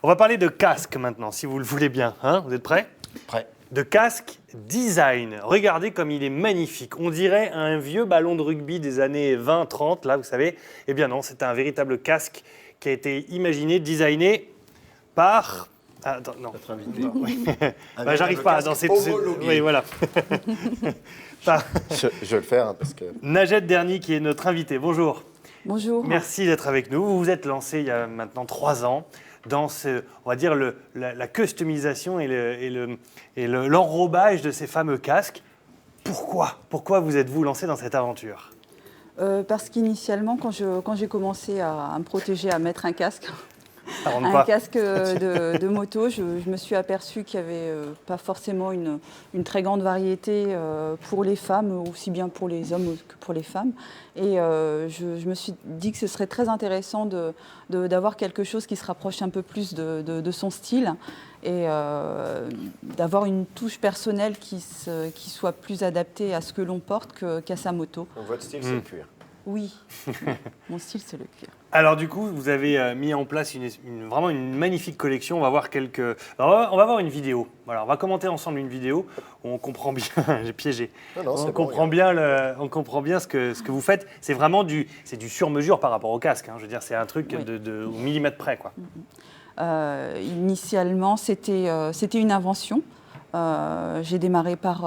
On va parler de casque maintenant, si vous le voulez bien. Hein, vous êtes prêts? Prêt. De casque design. Regardez comme il est magnifique. On dirait un vieux ballon de rugby des années 20-30, là, vous savez. Eh bien non, c'est un véritable casque qui a été imaginé, designé par... Ah, attends, non. Notre invité. Non, oui. Bah, j'arrive pas à danser tout homologué. Oui, voilà. Par Je vais le faire hein, parce que... Najat Derny, qui est notre invitée. Bonjour. Bonjour. Merci d'être avec nous. Vous vous êtes lancé il y a maintenant 3 ans dans on va dire la customisation et l'enrobage de ces fameux casques. Pourquoi vous êtes-vous lancé dans cette aventure? Parce qu'initialement, quand j'ai commencé à me protéger, à mettre un casque, Ça rentre pas. casque de moto, je me suis aperçue qu'il n'y avait pas forcément une très grande variété pour les femmes, aussi bien pour les hommes que pour les femmes. Et je me suis dit que ce serait très intéressant d'avoir quelque chose qui se rapproche un peu plus de son style et d'avoir une touche personnelle qui soit plus adaptée à ce que l'on porte qu'à sa moto. Donc, votre style, c'est le cuir. Oui, mon style, c'est le cuir. Alors du coup, vous avez mis en place vraiment une magnifique collection. On va voir Alors, on va voir une vidéo. Voilà, on va commenter ensemble une vidéo où on comprend bien. J'ai piégé. Non, On comprend bien ce que vous faites. C'est vraiment du sur-mesure par rapport au casque. Hein. Je veux dire, c'est un truc Oui. au millimètre près, quoi. Initialement, c'était une invention. J'ai démarré par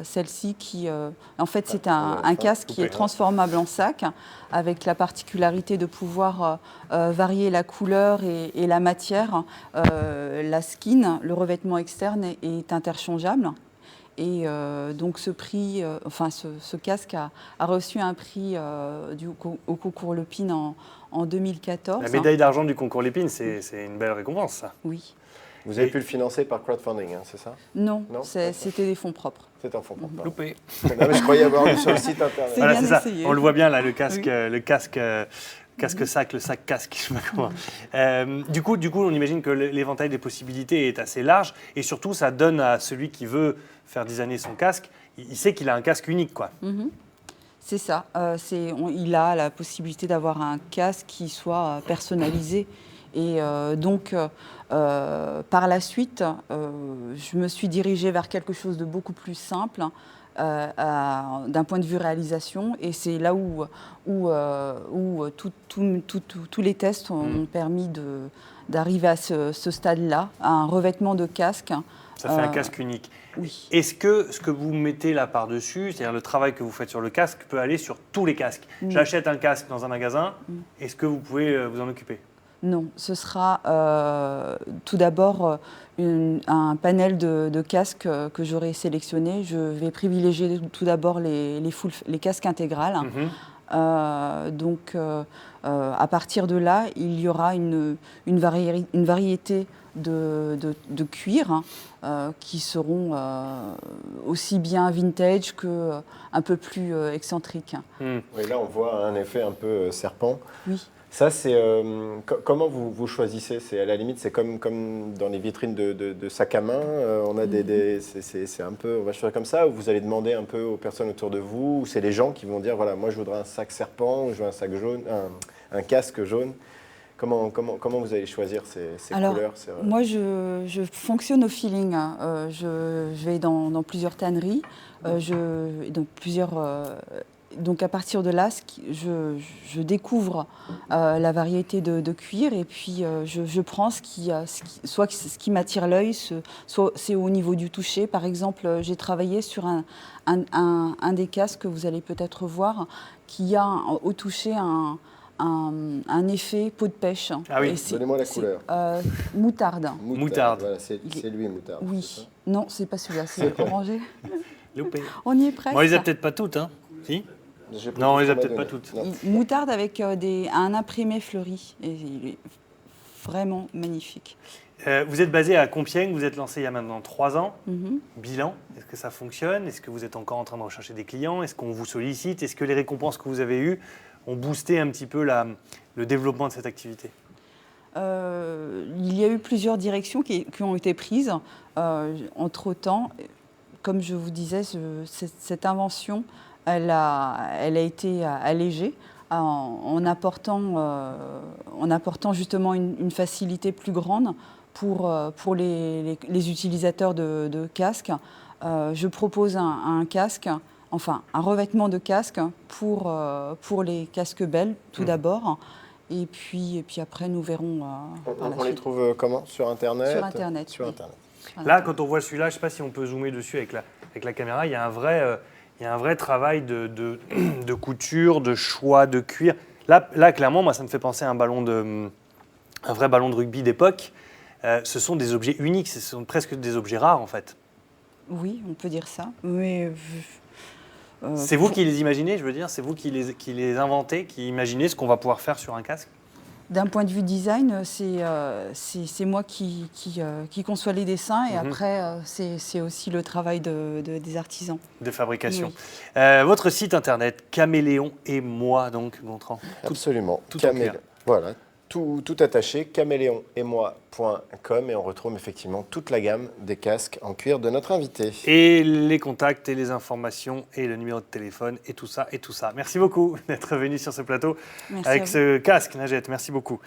celle-ci qui, en fait, c'est un casque qui est transformable en sac, avec la particularité de pouvoir varier la couleur et la matière. La skin, le revêtement externe, est interchangeable. Et donc ce casque a reçu un prix au concours Lepine en 2014. La médaille d'argent du concours Lépine, c'est une belle récompense, ça. Oui. Vous avez pu le financer par crowdfunding, hein, c'est ça? Non, Non, c'était des fonds propres. C'est un fonds propre. Loupé. Non, mais je croyais avoir vu sur le site internet. C'est Voilà, bien c'est ça. essayé. On le voit bien là, le casque, Oui. le casque sac, le sac casque, je sais pas comment. Du coup, on imagine que l'éventail des possibilités est assez large et surtout, ça donne à celui qui veut faire designer son casque, il sait qu'il a un casque unique, quoi. C'est ça. Il a la possibilité d'avoir un casque qui soit personnalisé. Et donc, par la suite, je me suis dirigée vers quelque chose de beaucoup plus simple d'un point de vue réalisation. Et c'est là où tous les tests ont permis d'arriver à ce stade-là, à un revêtement de casque. Ça fait un casque unique. Oui. Est-ce que ce que vous mettez là par-dessus, c'est-à-dire le travail que vous faites sur le casque, peut aller sur tous les casques? J'achète un casque dans un magasin, est-ce que vous pouvez vous en occuper? Non, ce sera tout d'abord un panel de casques que j'aurai sélectionné. Je vais privilégier tout d'abord les casques intégrales. Donc, à partir de là, il y aura une variété de cuirs qui seront aussi bien vintage qu'un peu plus excentriques. Oui, là, on voit un effet un peu serpent. Oui. Ça, c'est comment vous choisissez? C'est à la limite, c'est comme dans les vitrines de sacs à main. On a c'est un peu, on va choisir comme ça. Ou vous allez demander un peu aux personnes autour de vous. Ou c'est les gens qui vont dire voilà, moi je voudrais un sac serpent, ou je veux un sac jaune, un casque jaune. Comment vous allez choisir ces Alors, couleurs? Moi, je fonctionne au feeling. Je vais dans plusieurs tanneries, donc à partir de là, je découvre la variété de cuir et puis je prends ce qui m'attire l'œil, soit c'est au niveau du toucher. Par exemple, j'ai travaillé sur un des casques que vous allez peut-être voir, qui a au toucher un effet peau de pêche. Ah oui, donnez-moi la couleur. Moutarde. Moutarde. Voilà, c'est lui, moutarde. Oui, non, c'est pas celui-là, c'est orangé. Loupé. On y est presque. Bon, on les a peut-être pas toutes, hein? Si? Non, on les a peut-être pas toutes. Non. Moutarde avec un imprimé fleuri. Et il est vraiment magnifique. Vous êtes basé à Compiègne, vous êtes lancé il y a maintenant 3 ans. Mhm. Bilan, est-ce que ça fonctionne? Est-ce que vous êtes encore en train de rechercher des clients? Est-ce qu'on vous sollicite? Est-ce que les récompenses que vous avez eues ont boosté un petit peu le développement de cette activité? Il y a eu plusieurs directions qui ont été prises. Entre-temps, comme je vous disais, cette invention, elle a été allégée en apportant justement une facilité plus grande pour les utilisateurs de casques. Je propose un casque, enfin un revêtement de casque pour les casques Bell tout d'abord. Et puis après, nous verrons. On les trouve comment? Sur Internet? Sur Internet. Sur oui. Internet. Là, quand on voit celui-là, je ne sais pas si on peut zoomer dessus avec la caméra, il y a un vrai travail de couture, de choix de cuir. Là, clairement, moi, ça me fait penser à un vrai ballon de rugby d'époque. Ce sont des objets uniques, ce sont presque des objets rares, en fait. Oui, on peut dire ça. Mais c'est vous qui les imaginez, je veux dire, c'est vous qui les inventez, qui imaginez ce qu'on va pouvoir faire sur un casque? d'un point de vue design, c'est moi qui conçois les dessins et après, c'est aussi le travail des artisans. De fabrication. Oui. Votre site internet, Caméléon et moi, donc, Gontran. Absolument. Tout en clair. Voilà. Tout attaché, caméléonetmoi.com et on retrouve effectivement toute la gamme des casques en cuir de notre invité. Et les contacts et les informations et le numéro de téléphone et tout ça et tout ça. Merci beaucoup d'être venu sur ce plateau. Merci avec ce casque, Najette. Merci beaucoup.